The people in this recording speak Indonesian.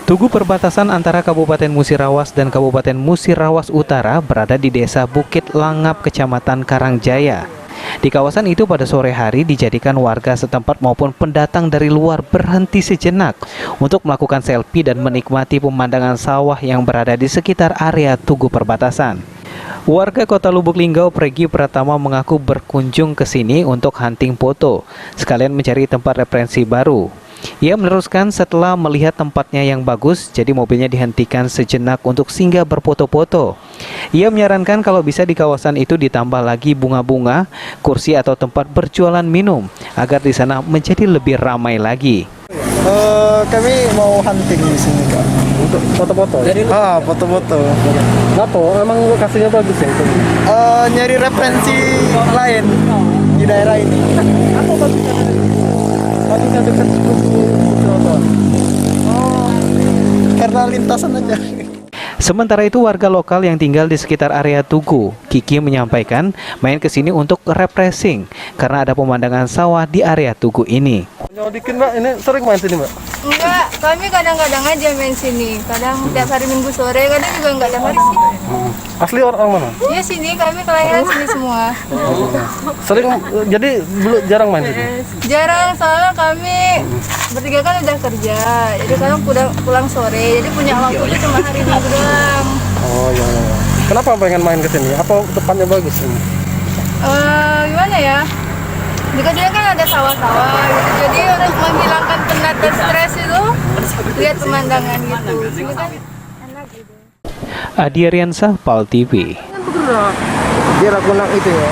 Tugu perbatasan antara Kabupaten Musirawas dan Kabupaten Musirawas Utara berada di Desa Bukit Langap, Kecamatan Karangjaya. Di kawasan itu pada sore hari dijadikan warga setempat maupun pendatang dari luar berhenti sejenak untuk melakukan selfie dan menikmati pemandangan sawah yang berada di sekitar area tugu perbatasan. Warga Kota Lubuk Linggau, Pregi Pratama, mengaku berkunjung ke sini untuk hunting foto, sekalian mencari tempat referensi baru. Ia meneruskan setelah melihat tempatnya yang bagus, jadi mobilnya dihentikan sejenak untuk singgah berfoto-foto. Ia menyarankan kalau bisa di kawasan itu ditambah lagi bunga-bunga, kursi atau tempat berjualan minum, agar di sana menjadi lebih ramai lagi. Kami mau hunting di sini, Kak. Untuk foto-foto? Foto-foto. Kenapa? Emang lokasinya bagus ya itu? Nyari referensi lain di daerah ini. Apa bagusnya dari itu? Bagusnya dekat foto. Karena lintasan aja. Sementara itu warga lokal yang tinggal di sekitar area Tugu, Kiki menyampaikan main ke sini untuk refreshing karena ada pemandangan sawah di area Tugu ini. Nyodikin Mbak, ini sering main sini Mbak? Enggak, kami kadang-kadang aja main sini. Kadang tiap hari Minggu sore, kadang juga enggak tiap hari sih. Asli orang mana? Iya sini, kami kelahiran sini semua. Sering, jadi belum jarang main sini? Jarang, soalnya kami bertiga kan udah kerja. Jadi kadang pulang sore, jadi punya waktu itu cuma hari Minggu doang. Oh iya. Kenapa pengen main ke sini? Apa tempatnya bagus ini? Gimana ya? Di sini kan ada sawah-sawah gitu. Jadi untuk menghilangkan penat dan stres itu, lihat pemandangan gitu. Sini kan enak gitu. Adi Ariansah, PAL TV. Dia lakukan itu ya.